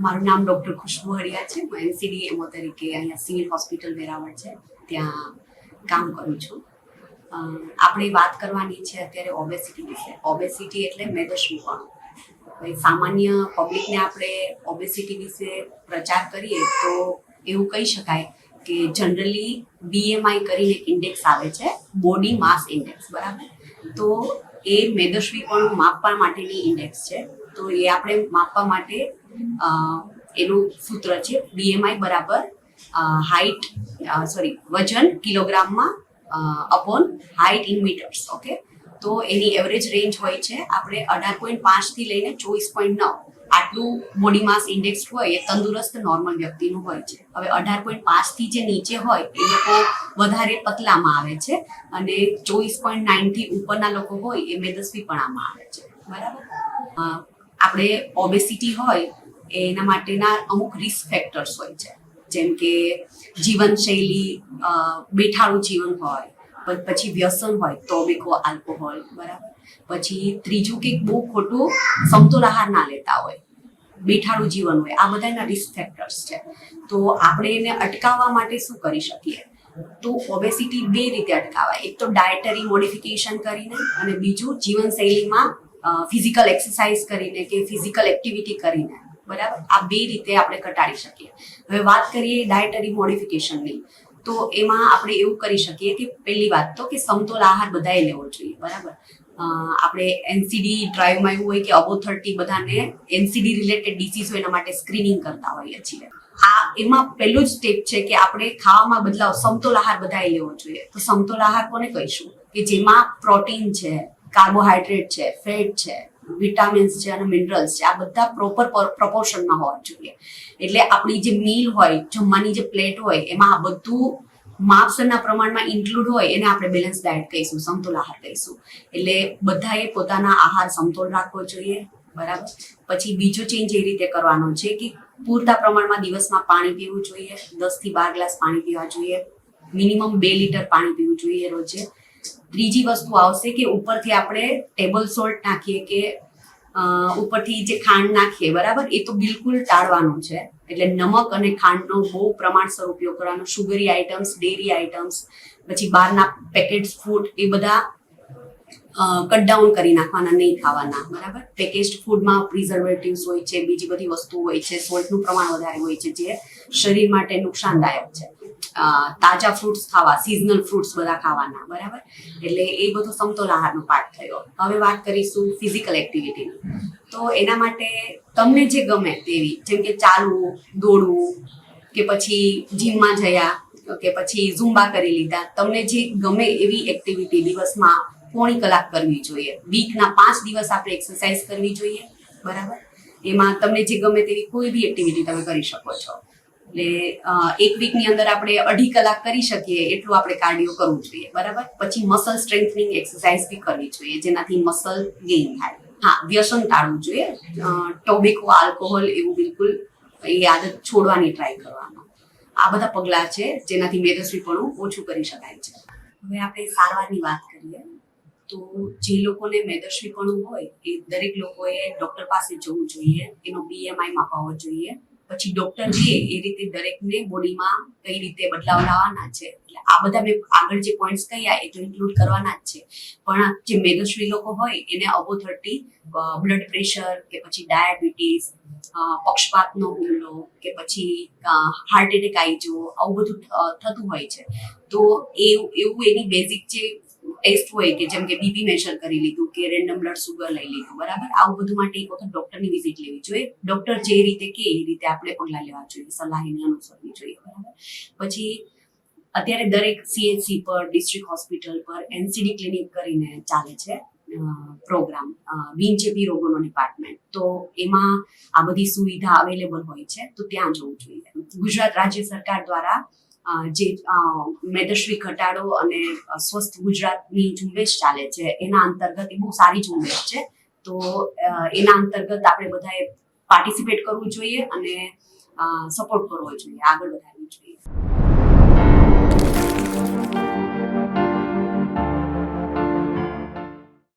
મારું નામ ડૉક્ટર ખુશ્બુ હરિયા છે. હું એનસીડી એમઓ તરીકે અહીંયા સિવિલ હોસ્પિટલ વેરાવળ છે ત્યાં કામ કરું છું. આપણે વાત કરવાની છે અત્યારે ઓબેસિટી વિશે. ઓબેસિટી એટલે મેદસ્વીપણું. સામાન્ય પબ્લિકને આપણે ઓબેસિટી વિશે પ્રચાર કરીએ તો એવું કહી શકાય કે જનરલી BMI કરીને એક ઇન્ડેક્સ આવે છે, બોડી માસ ઇન્ડેક્સ, બરાબર. તો એ મેદસ્વીપણું માપવા માટેની ઇન્ડેક્સ છે. તો એ આપણે માપવા માટે એનું સૂત્ર છે BMI બરાબર વજન કિલોગ્રામમાં upon height in metres. Okay, તો એની એવરેજ રેન્જ હોય છે આપણે 18.5 થી લઈને 24.9. આટલું બોડી માસ ઇન્ડેક્સ હોય એ તંદુરસ્ત નોર્મલ વ્યક્તિનું હોય છે. હવે 18.5 થી જે નીચે હોય એ લોકો વધારે પતલામાં આવે છે અને 24.9 થી ઉપરના લોકો હોય એ મેદસ્વીપણામાં આવે છે, બરાબર. આપણે ઓબેસિટી હોય એના માટેના અમુક રિસ્ક ફેક્ટર્સ હોય છે, જેમ કે જીવનશૈલી, બેઠાડું જીવન હોય, પછી વ્યસન હોય, ટોબેકો, આલ્કોહોલ, બરાબર. પછી ત્રીજું કે બહુ ખોટું સમતોલ આહાર ના લેતા હોય, બેઠાડું જીવન હોય, આ બધાના રિસ્ક ફેક્ટર્સ છે. તો આપણે એને અટકાવવા માટે શું કરી શકીએ? તો ઓબેસિટી બે રીતે અટકાવાય. એક તો ડાયટરી મોડિફિકેશન કરીને અને બીજું જીવનશૈલીમાં ફિઝિકલ એક્સરસાઇઝ કરીને કે ફિઝિકલ એક્ટિવિટી કરીને, બરાબર. આ બે રીતે આપણે ઘટાડી શકીએ. હવે વાત કરીએ ડાયટરી મોડિફિકેશનની, તો એમાં આપણે એવું કરી શકીએ કે પહેલી વાત તો કે સમતોલ આહાર બધાએ લેવો જોઈએ, બરાબર. આપણે એનસીડી ડ્રાઈવમાં એવું હોય કે અબો 30 બધાને એનસીડી રિલેટેડ ડિસીઝ હોય એના માટે સ્ક્રીનિંગ કરતા હોઈએ છીએ. એમાં પહેલું જ સ્ટેપ છે કે આપણે ખાવામાં બદલાવ, સમતોલ આહાર બધાએ લેવો જોઈએ. તો સમતોલ આહાર કોને કહીશું? કે જેમાં પ્રોટીન છે, કાર્બોહાઈડ્રેટ છે, ફેટ છે, વિટામિન્સ છે અને મિનરલ્સ છે, આ બધા પ્રોપર પ્રપોર્શનમાં હોવા જોઈએ. એટલે આપણી જે મીલ હોય, જમવાની જે પ્લેટ હોય, એમાં આ બધું માપસરના પ્રમાણમાં ઇન્ક્લુડ હોય એને આપણે બેલેન્સ ડાયટ કહીશું, સમતોલ આહાર કહીશું. એટલે બધાએ પોતાના આહાર સમતોલ રાખવો જોઈએ, બરાબર. પછી બીજો ચેન્જ એ રીતે કરવાનો છે કે પૂરતા પ્રમાણમાં દિવસમાં પાણી પીવું જોઈએ. 10 થી 12 ગ્લાસ પાણી પીવા જોઈએ. મિનિમમ 2 લીટર પાણી પીવું જોઈએ રોજે. ત્રીજી વસ્તુ આવશે કે ઉપરથી આપણે ટેબલ સોલ્ટ નાખીએ કે ઉપરથી જે ખાંડ નાખીએ, બરાબર, એ તો બિલકુલ ટાળવાનું છે. એટલે નમક અને ખાંડનો બહુ પ્રમાણસર ઉપયોગ કરવાનો. શુગરી આઇટમ્સ, ડેરી આઇટમ્સ, પછી બહારના પેકેટ્સ ફૂડ, એ બધા કટ ડાઉન કરી નાખવાના, નહીં ખાવાના, બરાબર. પેકેજ્ડ ફૂડમાં પ્રિઝર્વેટિવ્સ હોય છે, બીજી બધી વસ્તુ હોય છે, સોલ્ટનું પ્રમાણ વધારે હોય છે, જે શરીર માટે નુકસાનદાયક છે. તાજા ફ્રૂટ્સ ખાવા, સિઝનલ ફ્રૂટ્સ બધા ખાવાના, બરાબર. એટલે એ બધું સમતોલ આહારનો પાર્ટ થયો. હવે વાત કરીશું ફિઝિકલ એક્ટિવિટીની. તો એના માટે તમને જે ગમે તેવી, જેમ કે ચાલવું, દોડવું, કે પછી જીમમાં જયા, કે પછી ઝુંબા કરી લીધા, તમને જે ગમે એવી એક્ટિવિટી દિવસમાં 1/4 કલાક કરવી જોઈએ. વીકના 5 દિવસ આપણે એક્સરસાઇઝ કરવી જોઈએ, બરાબર. એમાં તમને જે ગમે તેવી કોઈ બી એક્ટિવિટી તમે કરી શકો છો. એટલે એક વીકની અંદર આપણે 2.5 કલાક કરી શકીએ એટલું આપણે કાર્ડિયો કરવું જોઈએ, બરાબર. પછી મસલ સ્ટ્રેન્થનિંગ એક્સરસાઇઝ બી કરવી જોઈએ, જેનાથી મસલ ગેઇન થાય. હા, વ્યસન ટાળવું જોઈએ. ટોબેકો, આલ્કોહોલ એવું બિલકુલ એ આદત છોડવાની ટ્રાય કરવાનો. આ બધા પગલાં છે જેનાથી મેદસ્વીપણું ઓછું કરી શકાય છે. હવે આપણે સારવારની વાત કરીએ તો જે લોકોને મેદસ્વીપણું હોય એ દરેક લોકોએ ડૉક્ટર પાસે જવું જોઈએ. એનો BMI માપવો જોઈએ. પછી ડૉક્ટર કહે એ રીતે દરેકને બોડીમાં કઈ રીતે બદલાવ લાવવાના છે. એટલે આ બધા મેં આગળ જે પોઈન્ટ્સ કહ્યા એ તો ઇન્ક્લુડ કરવાના જ છે. પણ જે મેદસ્વી લોકો હોય એને અબો 30 બ્લડ પ્રેશર કે પછી ડાયાબિટીસ, પક્ષપાતનો હુમલો કે પછી હાર્ટ એટેક આવી જવો, આવું બધું થતું હોય છે. તો એવું એની બેઝિક જે ટેસ્ટ હોય કે જેમ કે બીપી મેજર કરી લીધું કે રેન્ડમ બ્લડ સુગર લઈ લીધું, બરાબર. આવું બધું માટે એક વખત ડૉક્ટરની વિઝિટ લેવી જોઈએ. ડૉક્ટર જે રીતે કહે એ રીતે આપણે પગલાં લેવા જોઈએ, સલાહ એની અનુસરવી જોઈએ, બરાબર. પછી અત્યારે દરેક CHC પર, ડિસ્ટ્રિક્ટ હોસ્પિટલ પર NCD ક્લિનિક કરીને ચાલે છે પ્રોગ્રામ, બિનચેપી રોગોનો ડિપાર્ટમેન્ટ. તો એમાં આ બધી સુવિધા અવેલેબલ હોય છે, તો ત્યાં જવું જોઈએ. ગુજરાત રાજ્ય સરકાર દ્વારા જે મેદસ્વી ઘટાડો અને સ્વસ્થ ગુજરાતની ઝુંબેશ ચાલે છે એના અંતર્ગત એ બહુ સારી ઝુંબેશ છે. તો એના અંતર્ગત આપણે બધાએ પાર્ટિસિપેટ કરવું જોઈએ અને સપોર્ટ કરવો જોઈએ, આગળ વધારવું જોઈએ.